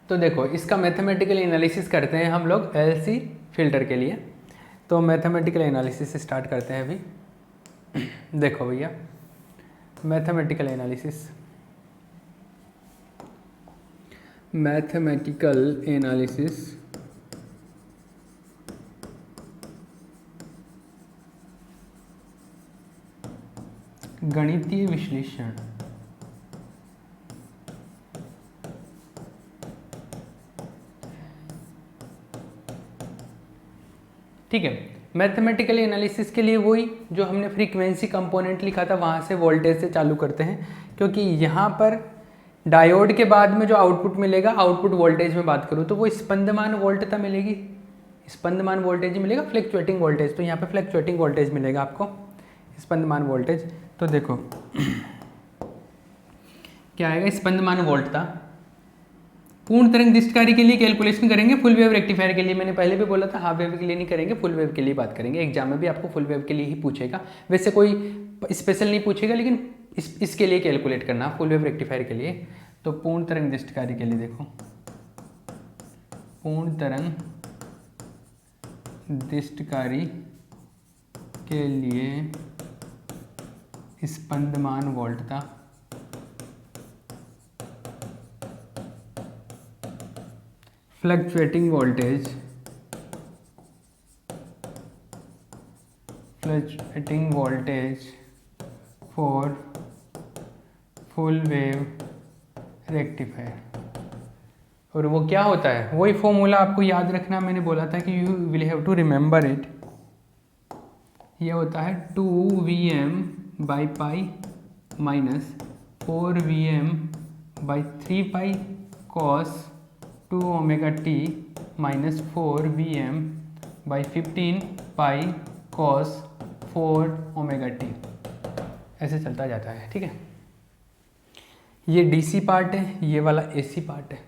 तो देखो इसका मैथमेटिकल एनालिसिस करते हैं हम लोग एलसी फिल्टर के लिए। तो मैथमेटिकल एनालिसिस स्टार्ट करते हैं अभी। देखो भैया, मैथमेटिकल एनालिसिस, मैथमेटिकल एनालिसिस गणितीय विश्लेषण। ठीक है, मैथमेटिकल एनालिसिस के लिए वही जो हमने फ्रीक्वेंसी कंपोनेंट लिखा था वहाँ से वोल्टेज से चालू करते हैं, क्योंकि यहाँ पर डायोड के बाद में जो आउटपुट मिलेगा, आउटपुट वोल्टेज में बात करूँ तो वो स्पंदमान वोल्टता मिलेगी, स्पंदमान वोल्टेज मिलेगा, फ्लक्चुएटिंग वोल्टेज। तो यहाँ पे फ्लक्चुएटिंग वोल्टेज मिलेगा आपको, स्पंदमान वोल्टेज। तो देखो क्या आएगा, स्पंदमान वोल्टता। पूर्ण तरंग दृष्टिकारी के लिए कैलकुलेशन करेंगे, फुल वेव रेक्टिफायर के लिए मैंने पहले भी बोला था, हाफ वेव के लिए नहीं करेंगे, फुल वेव के लिए बात करेंगे। एग्जाम में भी आपको फुल वेव के लिए ही पूछेगा, वैसे कोई स्पेशल नहीं पूछेगा, लेकिन इसके लिए कैलकुलेट करना फुल वेव रेक्टिफायर के लिए। तो पूर्ण तरंग दृष्टिकारी के लिए देखो, पूर्ण तरंग दृष्टिकारी के लिए स्पंदमान वोल्टता fluctuating voltage, fluctuating voltage for full wave rectifier. और वो क्या होता है, वही फॉर्मूला आपको याद रखना, मैंने बोला था कि you will have to remember it. ये होता है 2Vm/π minus 4Vm/3π cos 2ωt minus 4Vm/15π cos 4ωt, ऐसे चलता जाता है। ठीक है, ये डीसी पार्ट है, ये वाला एसी पार्ट है।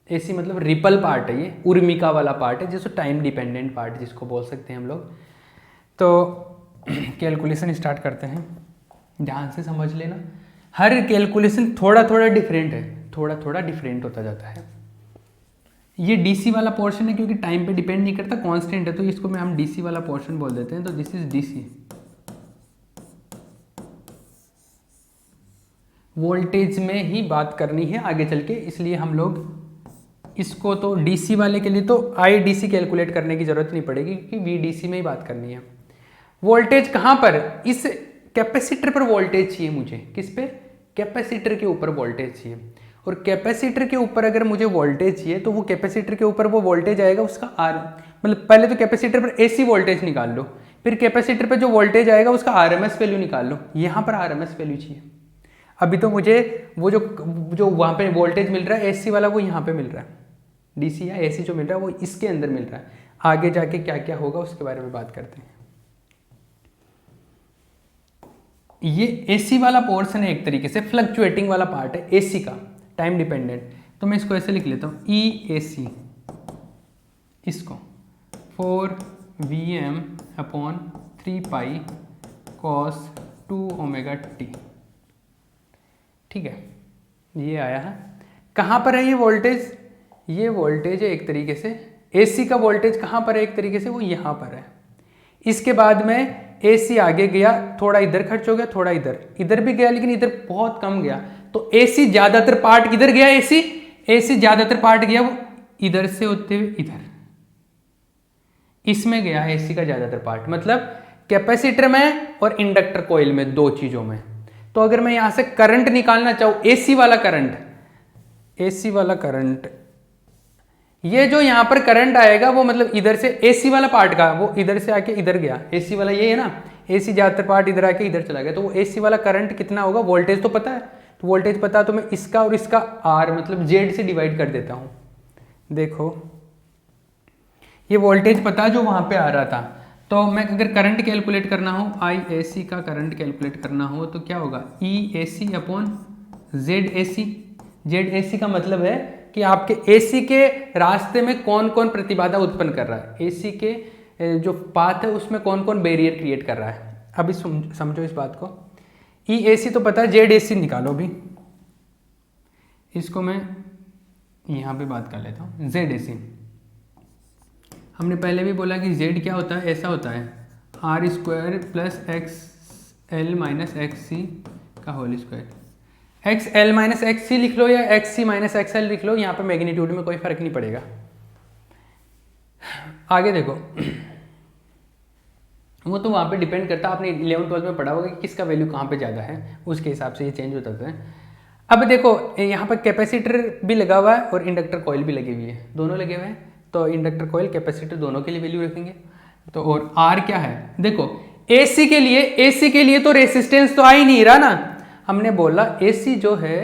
एसी मतलब रिपल पार्ट है, ये उर्मिका वाला पार्ट है, जिसको टाइम डिपेंडेंट पार्ट जिसको बोल सकते हैं हम लोग। तो कैलकुलेशन स्टार्ट करते हैं, ध्यान से समझ लेना। हर कैलकुलेशन थोड़ा थोड़ा डिफरेंट है, थोड़ा थोड़ा डिफरेंट होता जाता है। ये डीसी वाला पोर्शन है, क्योंकि टाइम पे डिपेंड नहीं करता, कांस्टेंट है, तो इसको में हम डीसी वाला पोर्शन बोल देते हैं। तो दिस इज डीसी। वोल्टेज में ही बात करनी है आगे चल के, इसलिए हम लोग इसको तो डीसी वाले के लिए तो आईडीसी कैलकुलेट करने की जरूरत नहीं पड़ेगी, क्योंकि वीडीसी में ही बात करनी है। वोल्टेज कहाँ पर, इस कैपेसिटर पर वोल्टेज चाहिए मुझे। किस पे, कैपेसिटर के ऊपर वोल्टेज चाहिए। और कैपेसिटर के ऊपर अगर मुझे वोल्टेज चाहिए तो वो कैपेसिटर के ऊपर वो वोल्टेज आएगा उसका आर, मतलब पहले तो कैपेसिटर पर एसी वोल्टेज निकाल लो, फिर कैपेसिटर पर जो वोल्टेज आएगा उसका आरएमएस वैल्यू निकाल लो। यहाँ पर आरएमएस वैल्यू चाहिए। अभी तो मुझे वो जो वहाँ पे वोल्टेज मिल रहा है एसी वाला, वो यहाँ पे मिल रहा है, डीसी या एसी जो मिल रहा है वो इसके अंदर मिल रहा है। आगे जाके क्या क्या होगा उसके बारे में बात करते हैं। ये एसी वाला पोर्शन है, एक तरीके से फ्लक्चुएटिंग वाला पार्ट है एसी का, टाइम डिपेंडेंट। तो मैं इसको ऐसे लिख लेता हूँ, ई एसी, इसको 4Vm/3π cos 2ωt। ठीक है, ये आया है। कहाँ पर है ये वोल्टेज, ये वोल्टेज है एक तरीके से, एसी का वोल्टेज कहाँ पर है एक तरीके से, वो यहाँ पर है। इसके बाद में एसी आगे गया, थोड़ा इधर खर्च हो गया, थोड़ा इधर भी गया, लेकिन इधर बहुत कम गया। तो एसी ज्यादातर पार्ट किधर गया, एसी ज्यादातर पार्ट गया वो इधर से होते हुए इधर, इसमें गया एसी का ज्यादातर पार्ट, मतलब कैपेसिटर में और इंडक्टर कॉइल में, दो चीजों में। तो अगर मैं यहां से करंट निकालना चाहूं, एसी वाला करंट, ये जो यहां पर करंट आएगा वो मतलब इधर से एसी वाला पार्ट का, वो इधर से आके इधर गया, एसी वाला ये है ना, एसी ज्यादातर पार्ट इधर आके इधर चला गया। तो वो एसी वाला करंट कितना होगा, वोल्टेज तो पता है, तो वोल्टेज पता, तो मैं इसका और इसका आर मतलब जेड से डिवाइड कर देता हूं। देखो ये वोल्टेज पता जो वहां पे आ रहा था, तो मैं अगर करंट कैलकुलेट करना हो, आई ए सी का करंट कैलकुलेट करना हो तो क्या होगा, E A C upon Z A C. Z A C का मतलब है कि आपके एसी के रास्ते में कौन कौन प्रतिबाधा उत्पन्न कर रहा है, एसी के जो पाथ है उसमें कौन कौन बैरियर क्रिएट कर रहा है। अभी समझो इस बात को। ई ए सी तो पता है, जेड ए सी निकालो भी, इसको मैं यहाँ पे बात कर लेता हूँ जेड ए सी। हमने पहले भी बोला कि जेड क्या होता है, ऐसा होता है R square plus X L minus X C का whole square. X L minus X C लिख लो या X C minus X L लिख लो, यहाँ पे मैग्नीट्यूड में कोई फर्क नहीं पड़ेगा। आगे देखो, वो तो वहाँ पे डिपेंड करता है, आपने 11th-12th में पढ़ा होगा कि किसका वैल्यू कहाँ पे ज़्यादा है, उसके हिसाब से ये चेंज होता है। अब देखो यहाँ पर कैपेसिटर भी लगा हुआ है और इंडक्टर कॉइल भी लगी हुई है, दोनों लगे हुए हैं, तो इंडक्टर कॉइल कैपेसिटर दोनों के लिए वैल्यू रखेंगे। तो और आर क्या है, देखो एसी के लिए तो रेसिस्टेंस तो आ ही नहीं रहा ना, हमने बोला एसी जो है,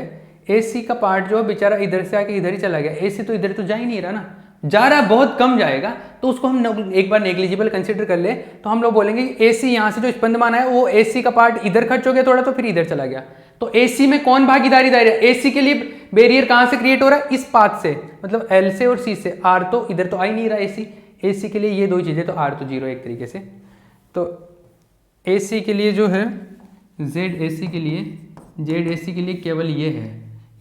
एसी का पार्ट जो है बेचारा इधर से आके इधर ही चला गया, एसी तो इधर तो जा ही नहीं रहा ना, जा रहा बहुत कम जाएगा, तो उसको हम एक बार नेग्लिजिबल कंसीडर कर ले, तो हम लोग बोलेंगे एसी यहाँ से जो स्पंदमान है वो एसी का पार्ट इधर खर्च हो गया थोड़ा, तो फिर इधर चला गया। तो एसी में कौन भागीदारी दे रहा है, एसी के लिए बैरियर कहाँ से क्रिएट हो रहा है, इस पाथ से, मतलब एल से और सी से। आर तो इधर तो आ ही नहीं रहा एसी के लिए, ये दो चीजें, तो आर तो जीरो एक तरीके से। तो एसी के लिए जो है जेड एसी के लिए केवल ये है,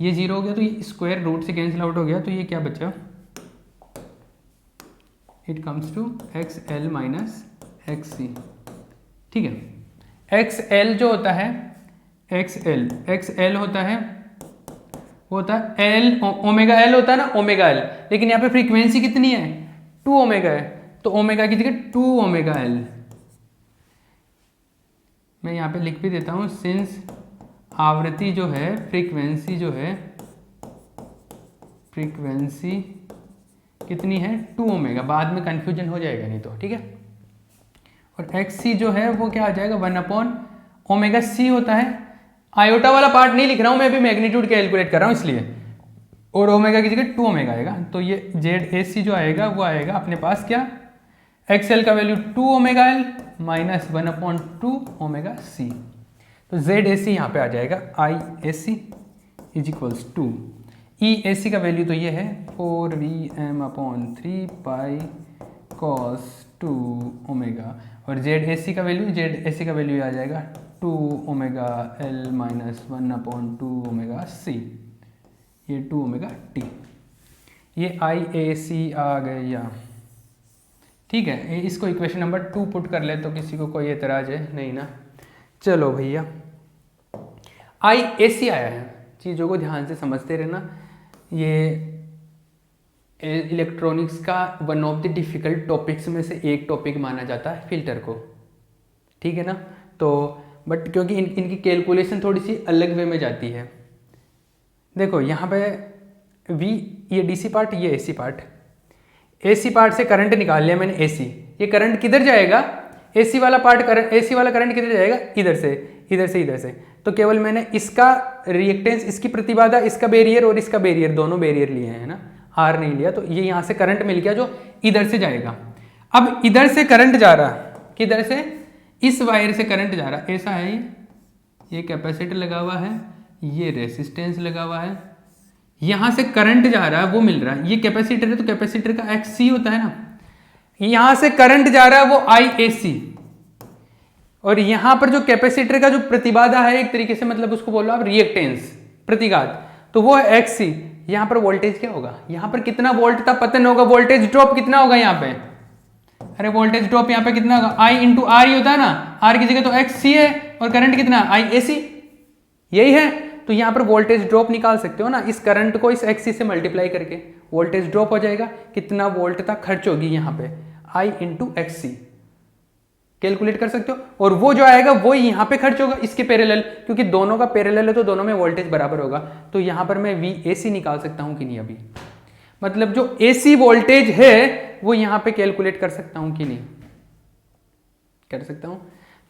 ये जीरो हो गया, तो ये स्क्वायर रूट से कैंसिल आउट हो गया, तो ये क्या बचा, it comes to X L minus X C. ठीक है, एक्स एल जो होता है, एक्स एल होता है, वो होता है एल ओमेगा एल होता है ना, ओमेगा एल, लेकिन यहाँ पे फ्रीक्वेंसी कितनी है, 2 ओमेगा है, तो ओमेगा की जगह 2 ओमेगा एल। मैं यहाँ पे लिख भी देता हूँ, सिंस आवृत्ति जो है, फ्रीक्वेंसी जो है, फ्रीक्वेंसी कितनी है, 2 ओमेगा, बाद में कंफ्यूजन हो जाएगा नहीं तो, ठीक है। और एक्स सी जो है वो क्या आ जाएगा, 1/ओमेगा सी होता है। आयोटा वाला पार्ट नहीं लिख रहा हूँ मैं, अभी मैग्नीट्यूड कैलकुलेट कर रहा हूँ इसलिए, और ओमेगा की जगह 2 ओमेगा आएगा, तो ये जेड ए सी जो आएगा वो आएगा अपने पास क्या, एक्स एल का value 2 omega L minus 1/2 omega C. तो जेड ए सी यहाँ पे आ जाएगा I A C is equals to E A C का वैल्यू तो ये है 4Vm/3 पाई कॉस 2 ओमेगा, और जेड ए सी का वैल्यू आ जाएगा 2 omega L minus 1/2 omega C, ये 2 ओमेगा टी, ये आई ए सी आ गया। ठीक है, इसको इक्वेशन नंबर 2 पुट कर ले, तो किसी को कोई एतराज है नहीं ना। चलो भैया, आई ए सी आया है, चीज़ों को ध्यान से समझते रहना, ये इलेक्ट्रॉनिक्स का one of the difficult topics में से एक टॉपिक माना जाता है फिल्टर को, ठीक है ना। तो बट क्योंकि इनकी कैलकुलेशन थोड़ी सी अलग वे में जाती है। देखो यहाँ पे वी, ये डीसी पार्ट, ये एसी पार्ट, एसी पार्ट से करंट निकाल लिया मैंने एसी, ये करंट किधर जाएगा, एसी वाला करंट किधर जाएगा, इधर से, तो केवल मैंने इसका रिएक्टेंस, इसकी प्रतिबाधा, इसका बैरियर और इसका बैरियर, दोनों बैरियर लिए हैं ना, आर नहीं लिया, तो ये यहाँ से करंट मिल गया जो इधर से जाएगा। अब इधर से करंट जा रहा, किधर से, इस वायर से करंट जा रहा, ऐसा है ये कैपेसिटर लगा हुआ है, ये रेसिस्टेंस लगा हुआ है, यहाँ से करंट जा रहा है वो मिल रहा है, ये कैपेसिटर है तो कैपेसिटर का एक्स सी होता है ना, यहाँ से करंट जा रहा है वो आई ए सी, और यहाँ पर जो कैपेसिटर का जो प्रतिबाधा है एक तरीके से, मतलब उसको बोलो आप रिएक्टेंस, प्रतिघात, तो वो है एक्स सी। यहाँ पर वोल्टेज क्या होगा, यहाँ पर कितना वोल्ट का पतन होगा, वोल्टेज ड्रॉप कितना होगा यहाँ पे, अरे वोल्टेज ड्रॉप यहाँ पे कितना होगा, आई इंटू आर ही होता है ना, आर की जगह तो एक्स सी है, और करंट कितना, आई ए सी, यही है। तो यहाँ पर वोल्टेज ड्रॉप निकाल सकते हो ना, इस करंट को इस एक्सी से मल्टीप्लाई करके वोल्टेज ड्रॉप हो जाएगा, कितना वोल्ट तक खर्च होगी यहाँ पे, आई इंटू एक्स सी कैलकुलेट कर सकते हो, और वो जो आएगा वो यहाँ पे खर्च होगा इसके पैरेलल, क्योंकि दोनों का पैरेलल है तो दोनों में वोल्टेज बराबर होगा, तो यहाँ पर मैं वी ए सी निकाल सकता हूँ कि नहीं, अभी मतलब जो ए सी वोल्टेज है वो यहाँ पे कैलकुलेट कर सकता हूँ कि नहीं, कर सकता हूँ।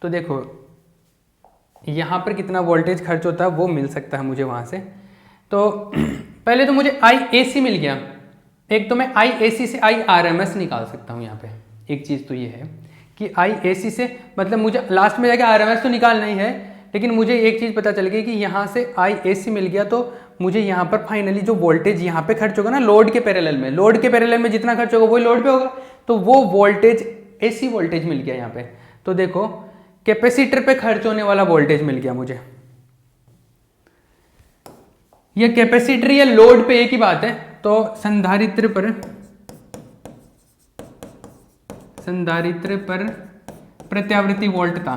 तो देखो यहाँ पर कितना वोल्टेज खर्च होता है वो मिल सकता है मुझे वहाँ से। तो पहले तो मुझे आई ए सी मिल गया, एक तो मैं आई ए सी से आई आर एम एस निकाल सकता हूँ यहाँ पे, एक चीज़ तो ये है कि आई ए सी से मतलब मुझे लास्ट में जाके आर एम एस तो निकालना ही है, लेकिन मुझे एक चीज़ पता चल गई कि यहाँ से आई ए सी मिल गया, तो मुझे यहाँ पर फाइनली जो वोल्टेज यहाँ पे खर्च होगा ना लोड के पैरेलल में जितना खर्च होगा वही लोड पे होगा, तो वो वोल्टेज ए सी वोल्टेज मिल गया यहाँ पे। तो देखो कैपेसिटर पे खर्च होने वाला वोल्टेज मिल गया मुझे, ये कैपेसिटर या लोड पे एक ही बात है, तो तो संधारित्र पर प्रत्यावर्ती वोल्टता,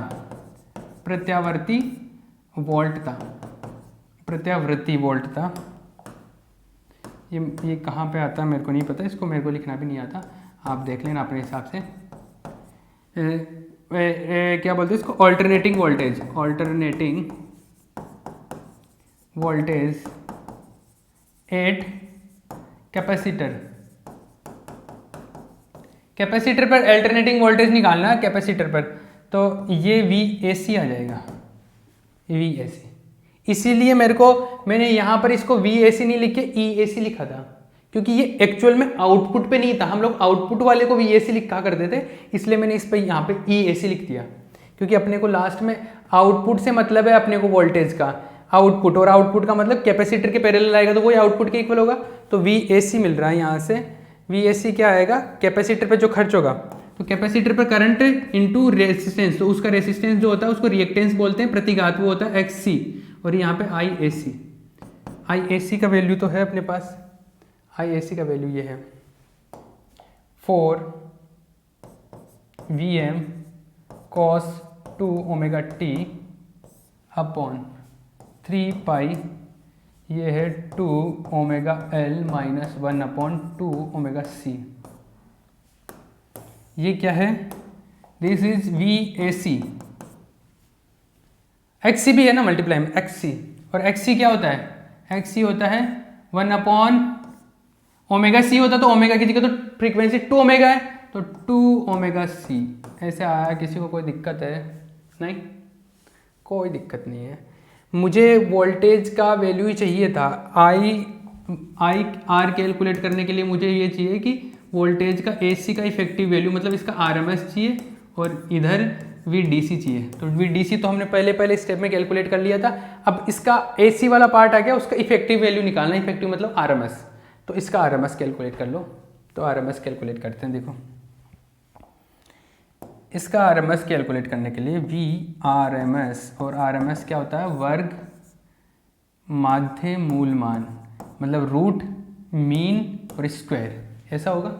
ये कहाँ पे आता है मेरे को नहीं पता, इसको मेरे को लिखना भी नहीं आता, आप देख लेना अपने हिसाब से। क्या बोलते हैं इसको, ऑल्टरनेटिंग वोल्टेज एट कैपेसिटर पर अल्टरनेटिंग वोल्टेज निकालना कैपेसिटर पर, तो ये VAC आ जाएगा, VAC। इसीलिए मैंने यहाँ पर इसको VAC नहीं लिख के EAC लिखा था, क्योंकि ये एक्चुअल में आउटपुट पे नहीं था, हम लोग आउटपुट वाले को VAC लिखा करते थे, इसलिए मैंने इस पे यहाँ पे EAC लिख दिया, क्योंकि अपने को लास्ट में आउटपुट से मतलब है अपने को वोल्टेज का आउटपुट, और आउटपुट का मतलब कैपेसिटर के पैरेलल आएगा तो वही आउटपुट के इक्वल होगा, तो VAC मिल रहा है यहाँ से। VAC क्या आएगा, कैपेसिटर पे जो खर्च होगा, तो कैपेसिटर पर करंट इनटू रेसिस्टेंस, तो उसका रेसिस्टेंस जो होता है उसको रिएक्टेंस बोलते हैं, प्रतिघात वो होता है XC, और यहाँ पे IAC का वैल्यू तो है अपने पास, IAC का वैल्यू ये है 4 VM cos 2 omega t upon 3 पाई, ये है 2 omega L minus 1 upon 2 omega C। ये क्या है, दिस इज VAC। XC भी है ना मल्टीप्लाई में, XC, और XC क्या होता है, XC होता है 1 अपॉन ओमेगा C होता, तो ओमेगा की जगह तो फ्रीक्वेंसी 2 ओमेगा है, तो 2 ओमेगा C ऐसे आया। किसी को कोई दिक्कत है? नहीं, कोई दिक्कत नहीं है। मुझे वोल्टेज का वैल्यू ही चाहिए था, आई आर कैलकुलेट करने के लिए मुझे ये चाहिए कि वोल्टेज का AC का इफेक्टिव वैल्यू, मतलब इसका RMS चाहिए, और इधर VDC चाहिए। तो VDC तो हमने पहले स्टेप में कैलकुलेट कर लिया था, अब इसका AC वाला पार्ट आ गया, उसका इफेक्टिव वैल्यू निकालना, इफेक्टिव मतलब RMS, तो इसका RMS कैलकुलेट कर लो। तो RMS कैलकुलेट करते हैं, देखो इसका RMS कैलकुलेट करने के लिए VRMS, और RMS क्या होता है, वर्ग माध्य मूल मान, मतलब रूट मीन और स्क्वायर, ऐसा होगा।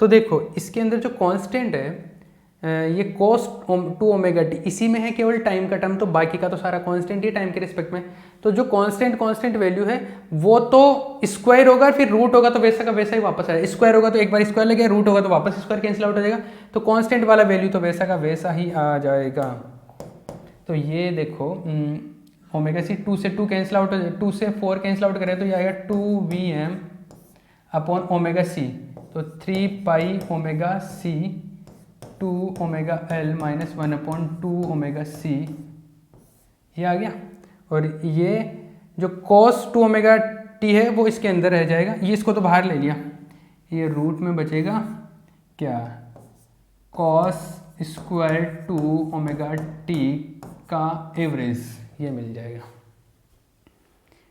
तो देखो इसके अंदर जो कांस्टेंट है ये cos 2 ओमेगा t, इसी में है केवल टाइम का टर्म, तो बाकी का तो सारा कांस्टेंट ही टाइम के रिस्पेक्ट में। तो जो कांस्टेंट वैल्यू है वो तो स्क्वायर होगा, फिर रूट होगा तो वैसा का वैसा ही वापस आएगा। स्क्वायर होगा तो एक बार स्क्वायर लगेगा, रूट होगा तो वापस स्क्वायर कैंसिल आउट हो जाएगा, तो कांस्टेंट वाला वैल्यू तो वैसा का वैसा ही आ जाएगा। तो ये देखो ओमेगा C 2 से 2 कैंसिल आउट हो जाए, 2 से 4 कैंसिल आउट करें तो ये आएगा 2Vm अपॉन ओमेगा C, तो 3 पाई omega C 2 omega L minus 1 upon 2 omega C, ये आ गया। और ये जो cos 2 ओमेगा t है वो इसके अंदर रह जाएगा, ये इसको तो बाहर ले लिया, ये रूट में बचेगा क्या, cos स्क्वायर 2 ओमेगा t का एवरेज, ये मिल जाएगा।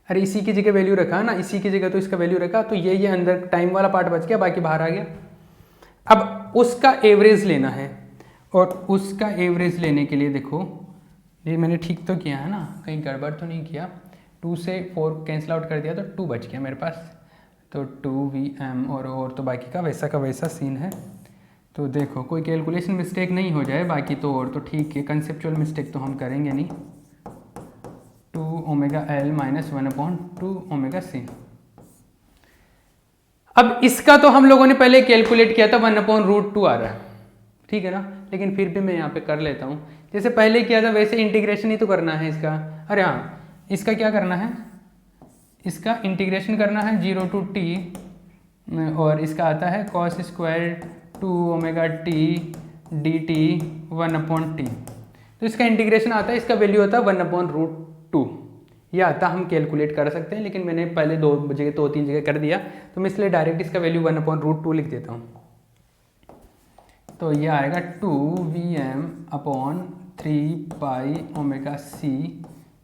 अरे इसी की जगह वैल्यू रखा ना, इसी की जगह तो इसका वैल्यू रखा, तो ये अंदर टाइम वाला पार्ट बच गया, बाकी बाहर आ गया। अब उसका एवरेज लेना है, और उसका एवरेज लेने के लिए देखो ये मैंने ठीक तो किया है ना, कहीं गड़बड़ तो नहीं किया। 2 से 4 कैंसिल आउट कर दिया तो 2 बच गया मेरे पास, तो 2Vm, और तो बाकी का वैसा सीन है। तो देखो कोई कैलकुलेशन मिस्टेक नहीं हो जाए, बाकी तो और तो ठीक है, कंसेप्चुअल मिस्टेक तो हम करेंगे नहीं। 2 omega L minus 1 upon 2 omega C। अब इसका तो हम लोगों ने पहले कैलकुलेट किया था, 1 अपॉन रूट 2 आ रहा है, ठीक है ना, लेकिन फिर भी मैं यहाँ पे कर लेता हूँ, जैसे पहले किया था वैसे इंटीग्रेशन ही तो करना है इसका। अरे हाँ, इसका क्या करना है, इसका इंटीग्रेशन करना है 0 to t, और इसका आता है cos square 2 omega t dt 1 upon t, तो इसका इंटीग्रेशन आता है, इसका वैल्यू होता है 1 अपॉन रूट 2, ये आता हम कैलकुलेट कर सकते हैं, लेकिन मैंने पहले 2-3 जगह कर दिया, तो मैं इसलिए डायरेक्ट इसका वैल्यू 1 अपॉन रूट 2 लिख देता हूँ। तो ये आएगा 2Vm अपॉन 3 पाई ओमेगा C,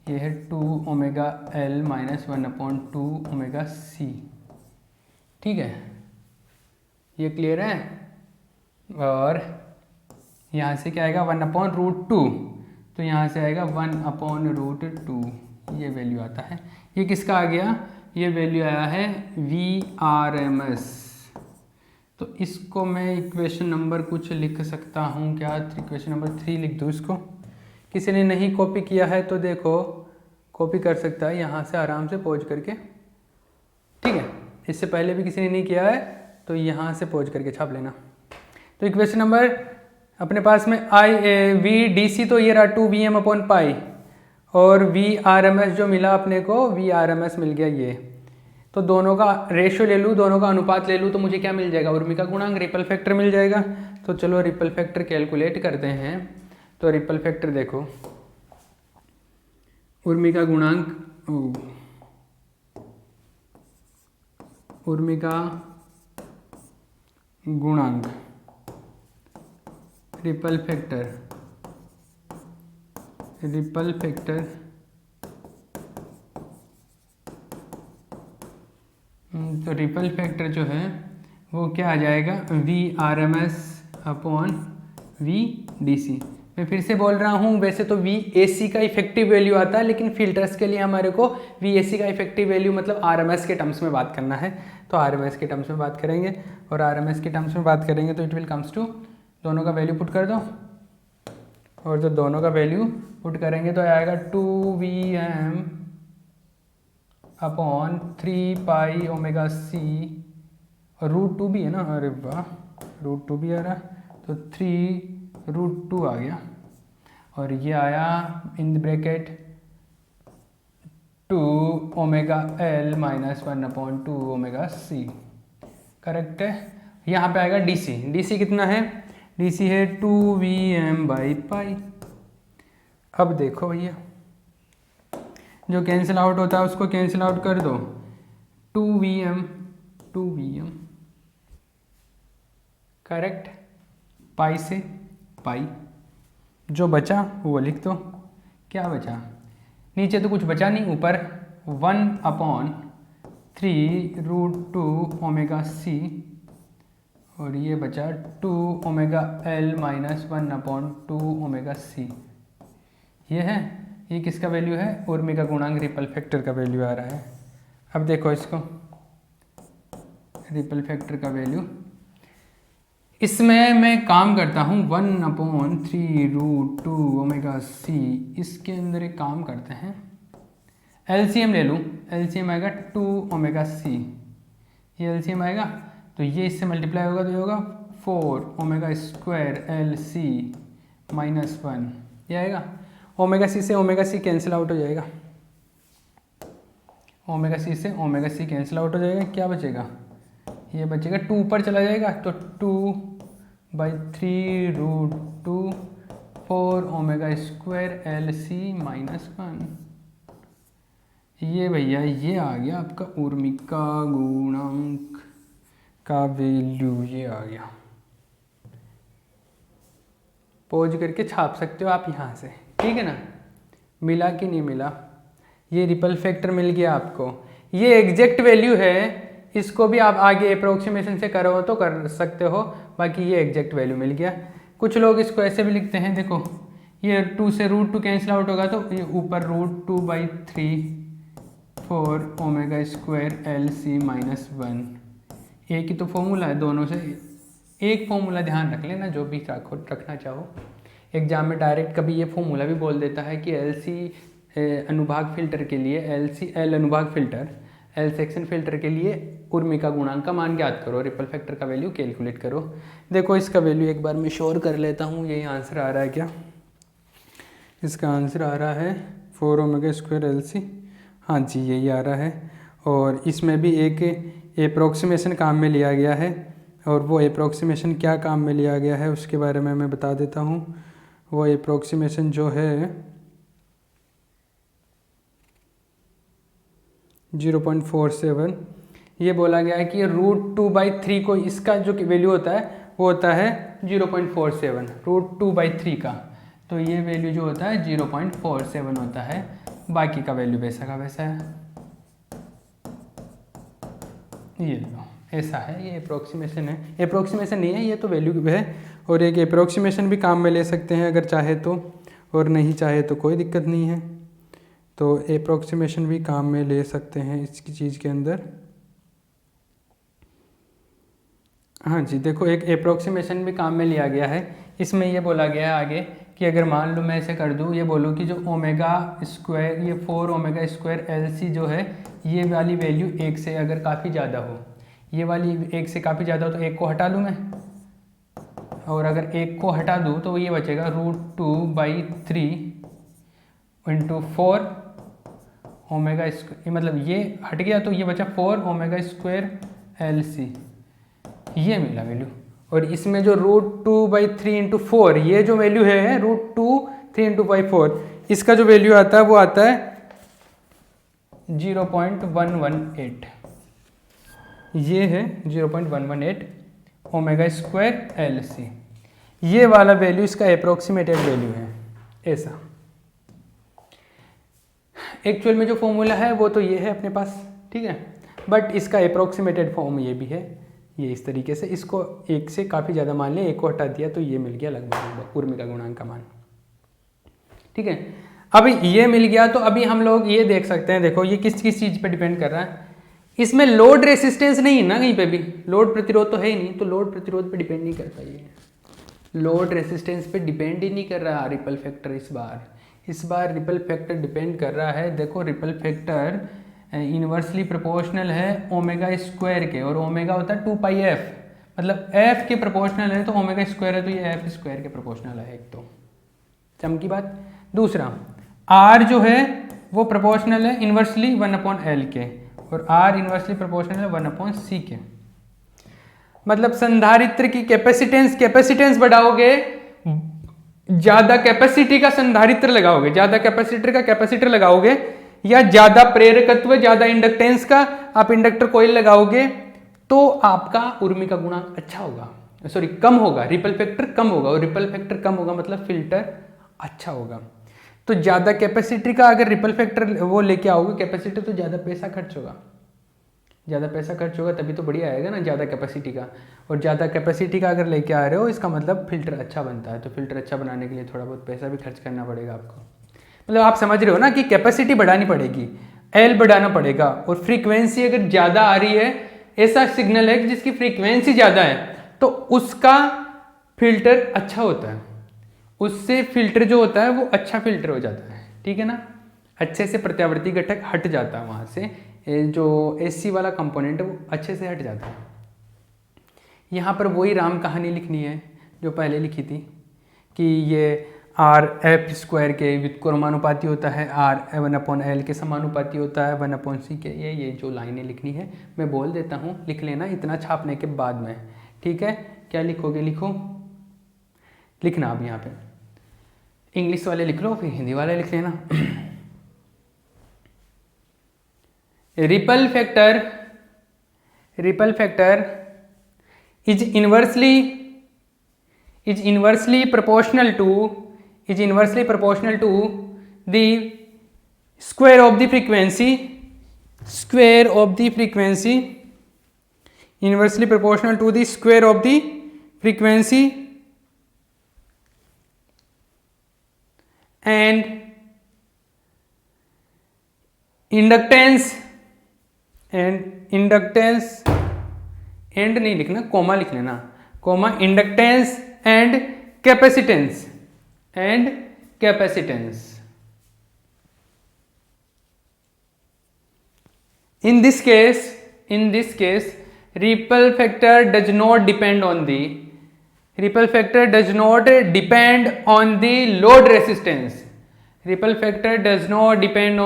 ये है 2 omega L minus 1 upon 2 omega C, ठीक है, ये क्लियर है। और यहाँ से क्या आएगा 1 अपॉन रूट 2, तो यहाँ से आएगा 1 अपॉन रूट 2, ये वैल्यू आता है। ये किसका आ गया, ये वैल्यू आया है VRMS। तो इसको मैं इक्वेशन नंबर कुछ लिख सकता हूँ क्या, इक्वेशन नंबर 3 लिख दूँ इसको। किसी ने नहीं कॉपी किया है तो देखो कॉपी कर सकता है यहाँ से आराम से पहुँच करके, ठीक है। इससे पहले भी किसी ने नहीं किया है तो यहाँ से पहुँच करके छाप लेना। तो इक्वेशन नंबर अपने पास में VDC तो ये रहा 2Vm/π, और VRMS जो मिला अपने को, VRMS मिल गया ये। तो दोनों का रेशियो ले लूँ, दोनों का अनुपात ले लूँ तो मुझे क्या मिल जाएगा, उर्मी का गुणांक, रिपल फैक्टर मिल जाएगा। तो चलो रिपल फैक्टर कैलकुलेट करते हैं। तो रिपल फैक्टर देखो, उर्मी का गुणांक, उर्मी का गुणांक, रिपल फैक्टर, रिपल फैक्टर तो रिपल फैक्टर जो है वो क्या आ जाएगा, VRMS/VDC। मैं फिर से बोल रहा हूँ, वैसे तो VAC का इफेक्टिव वैल्यू आता है, लेकिन फिल्टर्स के लिए हमारे को VAC का इफेक्टिव वैल्यू मतलब RMS के टर्म्स में बात करना है। तो RMS के टर्म्स में बात करेंगे, और RMS के टर्म्स में बात करेंगे तो इट विल कम्स टू, दोनों का वैल्यू पुट कर दो, और जो दोनों का वैल्यू पुट करेंगे तो आएगा 2Vm/3π⍵c, और √2 भी है ना, अरे वाह √2 भी आ रहा, तो 3√2 आ गया, और ये आया in the bracket 2ωL-1/2ωc, correct है। यहाँ पे आएगा DC कितना है, DC है 2Vm/π। अब देखो भैया, जो कैंसिल आउट होता है उसको कैंसिल आउट कर दो, 2Vm करेक्ट, पाई से पाई, जो बचा वो लिख दो। क्या बचा, नीचे तो कुछ बचा नहीं, ऊपर 1/3√2ωc, और ये बचा 2ωL-1/2ωc। ये है, ये किसका वैल्यू है, उर्मी का गुणांक, रिपल फैक्टर का वैल्यू आ रहा है। अब देखो इसको, रिपल फैक्टर का वैल्यू, इसमें मैं काम करता हूँ 1/3√2ωc, इसके अंदर एक काम करते हैं, LCM ले लूँ, LCM आएगा 2ωc, ये LCM आएगा तो ये इससे मल्टीप्लाई होगा तो ये होगा 4ω²LC-1, ये आएगा। ωc से ωc कैंसिल आउट हो जाएगा, ωc से ωc कैंसिल आउट हो जाएगा, क्या बचेगा, ये बचेगा 2 ऊपर चला जाएगा तो 2/3√2 4ω²LC-1, ये भैया ये आ गया आपका उर्मी का गुणांक का वैल्यू, ये आ गया। पॉज करके छाप सकते हो आप यहाँ से, ठीक है ना। मिला कि नहीं मिला, ये रिपल फैक्टर मिल गया आपको, ये एग्जैक्ट वैल्यू है, इसको भी आप आगे अप्रोक्सीमेशन से करो तो कर सकते हो, बाकी ये एग्जैक्ट वैल्यू मिल गया। कुछ लोग इसको ऐसे भी लिखते हैं, देखो ये 2 से √2 कैंसिल आउट होगा तो ये ऊपर √2/3 4ω²LC-1, एक ही तो फॉर्मूला है, दोनों से एक फॉर्मूला ध्यान रख लेना, जो भी रखना चाहो। एग्जाम में डायरेक्ट कभी ये फॉर्मूला भी बोल देता है कि LC अनुभाग फिल्टर के लिए, L अनुभाग फिल्टर, L सेक्शन फिल्टर के लिए उर्मी का गुणांक का मान ज्ञात करो, रिपल फैक्टर का वैल्यू कैलकुलेट करो। देखो इसका वैल्यू एक बार मैं श्योर कर लेता हूँ, यही आंसर आ रहा है क्या, इसका आंसर आ रहा है 4ω²LC, हाँ जी यही आ रहा है। और इसमें भी एक अप्रोक्सीमेशन काम में लिया गया है, और वो अप्रोक्सीमेशन क्या काम में लिया गया है उसके बारे में मैं बता देता हूँ। वो अप्रोक्सीमेशन जो है 0.47, ये बोला गया है कि √2/3 को, इसका जो वैल्यू होता है वो होता है 0.47 √2/3 का, तो ये वैल्यू जो होता है 0.47 होता है, बाकी का वैल्यू वैसा का वैसा है। ये लो ऐसा है, ये अप्रोक्सीमेशन है, अप्रोक्सीमेशन नहीं है ये तो वैल्यू है, और एक अप्रोक्सीमेशन भी काम में ले सकते हैं अगर चाहे तो, और नहीं चाहे तो कोई दिक्कत नहीं है। तो अप्रोक्सीमेशन भी काम में ले सकते हैं इसकी चीज़ के अंदर। हाँ जी, देखो एक अप्रोक्सीमेशन भी काम में लिया गया है। इसमें ये बोला गया है आगे कि अगर मान लो मैं ऐसे कर दूँ, ये बोलूँ कि जो ओमेगा स्क्वायर, ये 4 ओमेगा स्क्वायर LC जो है, ये वाली वैल्यू 1 से अगर काफ़ी ज़्यादा हो, ये वाली 1 से काफ़ी ज़्यादा हो तो 1 को हटा दूँ मैं, और अगर 1 को हटा दूँ तो ये बचेगा √2/3 × 4 ओमेगा स्क्वायर, मतलब ये हट गया तो ये बचा 4 ओमेगा स्क्वायर LC, ये मिला वैल्यू। और इसमें जो √2/3 × 4, ये जो वैल्यू है √2 3 × 4, इसका जो वैल्यू आता है वो आता है 0.118, ये है 0.118 ओमेगा स्क्वायर LC। ये वाला वैल्यू इसका अप्रोक्सीमेटेड वैल्यू है ऐसा। एक्चुअल में जो फॉर्मूला है वो तो ये है अपने पास, ठीक है, बट इसका अप्रोक्सीमेटेड फॉर्म ये भी है, ये इस तरीके से। इसको 1 से काफ़ी ज़्यादा मान लिया, 1 को हटा दिया तो ये मिल गया लगभग उर्मी का गुणांक का मान, ठीक है। अब ये मिल गया तो अभी हम लोग ये देख सकते हैं, देखो ये किस किस चीज़ पे डिपेंड कर रहा है। इसमें लोड रेसिस्टेंस नहीं है ना कहीं पे भी, लोड प्रतिरोध तो है ही नहीं, तो लोड प्रतिरोध पे डिपेंड नहीं करता, ये लोड रेसिस्टेंस पे डिपेंड ही नहीं कर रहा रिपल फैक्टर। इस बार रिपल फैक्टर डिपेंड कर रहा है। देखो रिपल फैक्टर इन्वर्सली प्रोपोर्शनल है ओमेगा स्क्वायर के, और ओमेगा होता है 2πf, मतलब f के प्रोपोर्शनल है तो ओमेगा स्क्वायर है तो ये f स्क्वायर के प्रोपोर्शनल है। एक तो चमकी बात। दूसरा r जो है वो प्रोपोर्शनल है इन्वर्सली 1/L के, और r इन्वर्सली प्रोपोर्शनल है 1/C के। मतलब संधारित्र की कैपेसिटेंस बढ़ाओगे, ज्यादा कैपेसिटी का संधारित्र लगाओगे, ज्यादा कैपेसिटर का कैपेसिटर लगाओगे, या ज्यादा प्रेरकत्व, ज्यादा इंडक्टेंस का आप इंडक्टर कॉइल लगाओगे, तो आपका उर्मी का गुणांक अच्छा होगा, सॉरी कम होगा, रिपल फैक्टर कम होगा। और रिपल फैक्टर कम होगा मतलब फिल्टर अच्छा होगा। तो ज्यादा कैपेसिटी का अगर रिपल फैक्टर वो लेके आओगे कैपेसिटर, तो ज्यादा पैसा खर्च होगा, ज़्यादा पैसा खर्च होगा तभी तो बढ़िया आएगा ना ज़्यादा कैपेसिटी का। और ज़्यादा कैपेसिटी का अगर लेके आ रहे हो इसका मतलब फिल्टर अच्छा बनता है, तो फिल्टर अच्छा बनाने के लिए थोड़ा बहुत पैसा भी खर्च करना पड़ेगा आपको। मतलब आप समझ रहे हो ना कि कैपेसिटी बढ़ानी पड़ेगी, एल बढ़ाना पड़ेगा, और फ्रीक्वेंसी अगर ज़्यादा आ रही है, ऐसा सिग्नल है कि जिसकी फ्रीक्वेंसी ज़्यादा है तो उसका फिल्टर अच्छा होता है, उससे फिल्टर जो होता है वो अच्छा फिल्टर हो जाता है, ठीक है ना। अच्छे से प्रत्यावर्ती घटक हट जाता है, वहाँ से जो एसी वाला कंपोनेंट है वो अच्छे से हट जाता है। यहाँ पर वही राम कहानी लिखनी है जो पहले लिखी थी कि ये आर एफ स्क्वायर के व्युत्क्रमानुपाती होता है, आर 1/L के समानुपाती होता है 1/C के। ये जो लाइनें लिखनी है मैं बोल देता हूँ, लिख लेना इतना छापने के बाद में, ठीक है। क्या लिखोगे, लिखना अब यहाँ पे इंग्लिश वाले लिख लो, फिर हिंदी वाले लिख लेना। Ripple factor is inversely proportional to the square of the frequency, inversely proportional to the square of the frequency and inductance and नहीं लिखना, कोमा लिख लेना, comma inductance and capacitance in this case ripple factor does not depend on the load resistance, ripple factor does not depend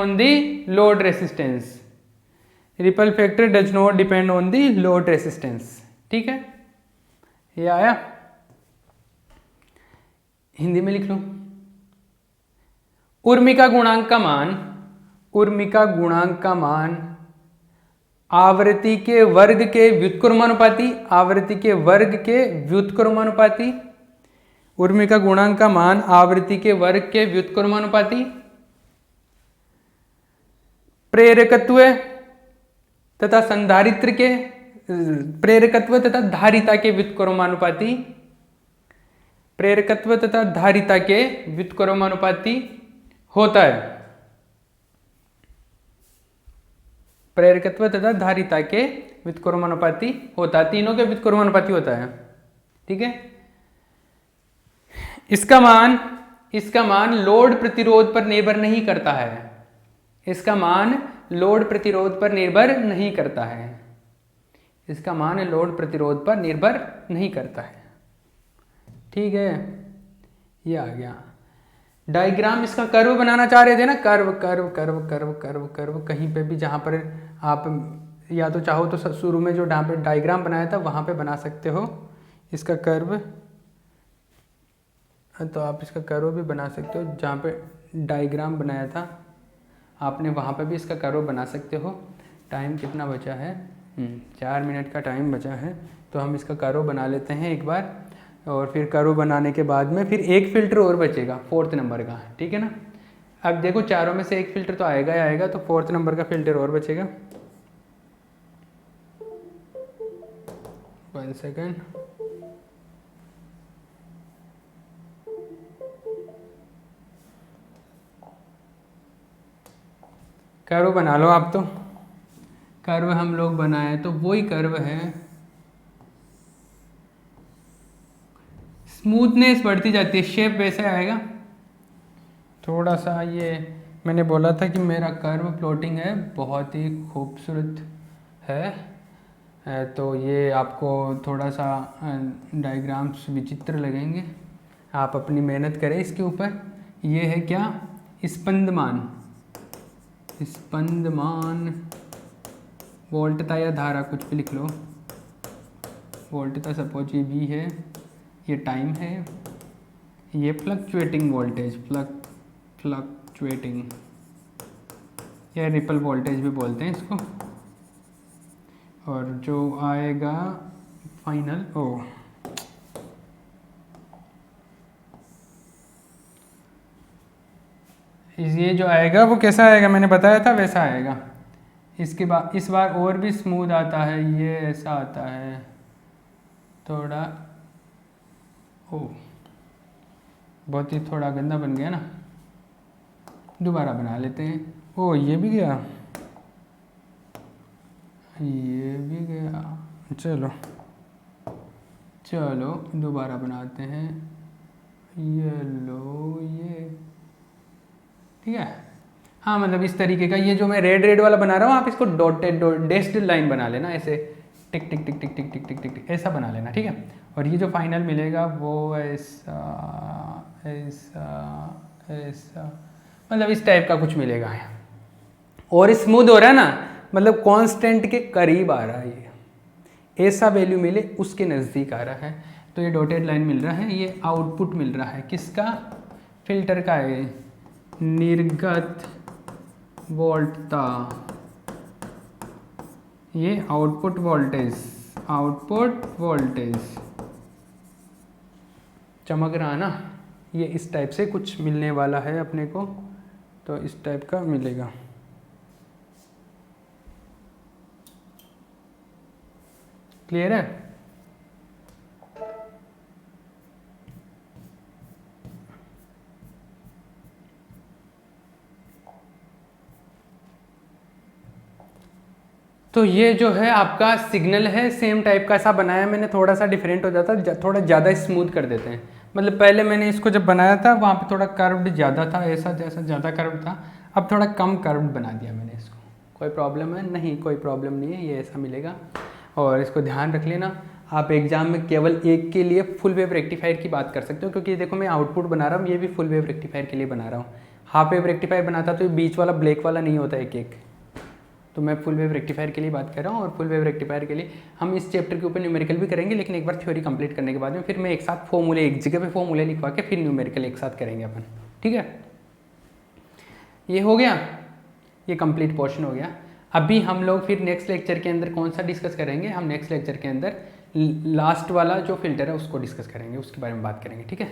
on the load resistance, ठीक है। ये आया, हिंदी में लिख लो। उर्मी का गुणांक का मान आवृत्ति के वर्ग के व्युत्क्रमानुपाती, उर्मी का गुणांक का मान आवृत्ति के वर्ग के व्युत्क्रमानुपाती, प्रेरकत्व तथा संधारित्र के प्रेरकत्व तथा धारिता के व्युत्क्रमानुपाती होता है। प्रेरकत्व तथा धारिता के व्युत्क्रमानुपाती होता है, तीनों के व्युत्क्रमानुपाती होता है। ठीक है, इसका मान लोड प्रतिरोध पर निर्भर नहीं करता है। इसका मान लोड प्रतिरोध पर निर्भर नहीं करता है। इसका मान लोड प्रतिरोध पर निर्भर नहीं करता है। ठीक है, ये आ गया डायग्राम। इसका कर्व बनाना चाह रहे थे ना, curve curve curve curve curve curve, कहीं पे भी जहाँ पर आप या तो चाहो तो शुरू में जो डायग्राम बनाया था वहाँ पे बना सकते हो इसका कर्व, तो आप इसका कर्व भी बना सकते हो। जहाँ पे डायग्राम बनाया था आपने वहाँ पे भी इसका कर्व बना सकते हो। टाइम कितना बचा है? 4 मिनट का टाइम बचा है, तो हम इसका कर्व बना लेते हैं एक बार, और फिर कर्व बनाने के बाद में फिर एक फ़िल्टर और बचेगा 4th नंबर का। ठीक है ना, अब देखो चारों में से एक फ़िल्टर तो आएगा ही आएगा, तो 4th नंबर का फ़िल्टर और बचेगा। 1 सेकेंड, कर्व बना लो आप। तो कर्व हम लोग बनाए तो वही कर्व है, स्मूथनेस बढ़ती जाती है, शेप वैसे आएगा। थोड़ा सा ये मैंने बोला था कि मेरा कर्व प्लॉटिंग है बहुत ही खूबसूरत है, तो ये आपको थोड़ा सा डायग्राम्स विचित्र लगेंगे, आप अपनी मेहनत करें इसके ऊपर। ये है क्या? स्पंदमान, स्पंदमान वोल्टता या धारा, कुछ भी लिख लो। वोल्टता सपोज ये V है, ये टाइम है, ये फ्लक्चुएटिंग वोल्टेज, फ्लक्चुएटिंग या रिपल वोल्टेज भी बोलते हैं इसको। और जो आएगा फाइनल ये जो आएगा वो कैसा आएगा, मैंने बताया था वैसा आएगा। इसके बाद इस बार और भी स्मूथ आता है, ये ऐसा आता है थोड़ा, बहुत ही थोड़ा गंदा बन गया ना, दोबारा बना लेते हैं। ये भी गया, ये भी गया, चलो दोबारा बनाते हैं। ये लो, ये ठीक है। हाँ, मतलब इस तरीके का, ये जो मैं रेड वाला बना रहा हूँ आप इसको डॉटेड डेस्ड लाइन बना लेना, ऐसे टिक टिक टिक टिक टिक टिक टिक टिक ऐसा बना लेना। ठीक है, और ये जो फाइनल मिलेगा वो ऐसा ऐसा ऐसा, मतलब इस टाइप का कुछ मिलेगा। और स्मूथ हो रहा है ना, मतलब कांस्टेंट के करीब आ रहा है, ये ऐसा वैल्यू मिले उसके नज़दीक आ रहा है, तो ये डॉटेड लाइन मिल रहा है। ये आउटपुट मिल रहा है किसका? फिल्टर का है, निर्गत वोल्टता, ये आउटपुट वोल्टेज चमक रहा है ना, ये इस टाइप से कुछ मिलने वाला है अपने को, तो इस टाइप का मिलेगा। क्लियर है? तो ये जो है आपका सिग्नल है, सेम टाइप का सा बनाया मैंने, थोड़ा सा डिफरेंट हो जाता, थोड़ा ज़्यादा स्मूथ कर देते हैं। मतलब पहले मैंने इसको जब बनाया था वहाँ पे थोड़ा कर्व्ड ज़्यादा था, ऐसा जैसा ज़्यादा कर्व था, अब थोड़ा कम कर्व्ड बना दिया मैंने इसको। कोई प्रॉब्लम है? नहीं, कोई प्रॉब्लम नहीं है, ये ऐसा मिलेगा। और इसको ध्यान रख लेना, आप एग्जाम में केवल एक के लिए फुल वेव रेक्टिफायर की बात कर सकते हो, क्योंकि देखो मैं आउटपुट बना रहा हूँ, ये भी फुल वेव रेक्टिफायर के लिए बना रहा हूँ। हाफ वेव रेक्टिफायर बनाता तो ये बीच वाला ब्लैक वाला नहीं होता एक, तो मैं फुल वेव रेक्टिफायर के लिए बात कर रहा हूँ। और फुल वेव रेक्टिफायर के लिए हम इस चैप्टर के ऊपर न्यूमेरिकल भी करेंगे, लेकिन एक बार थ्योरी कंप्लीट करने के बाद में फिर मैं एक साथ फॉर्मूले, एक जगह पे फॉर्मूले लिखवा के फिर न्यूमेरिकल एक साथ करेंगे अपन। ठीक है, ये हो गया, ये कंप्लीट पोर्शन हो गया। अभी हम लोग फिर नेक्स्ट लेक्चर के अंदर कौन सा डिस्कस करेंगे? हम नेक्स्ट लेक्चर के अंदर लास्ट वाला जो फिल्टर है उसको डिस्कस करेंगे, उसके बारे में बात करेंगे। ठीक है।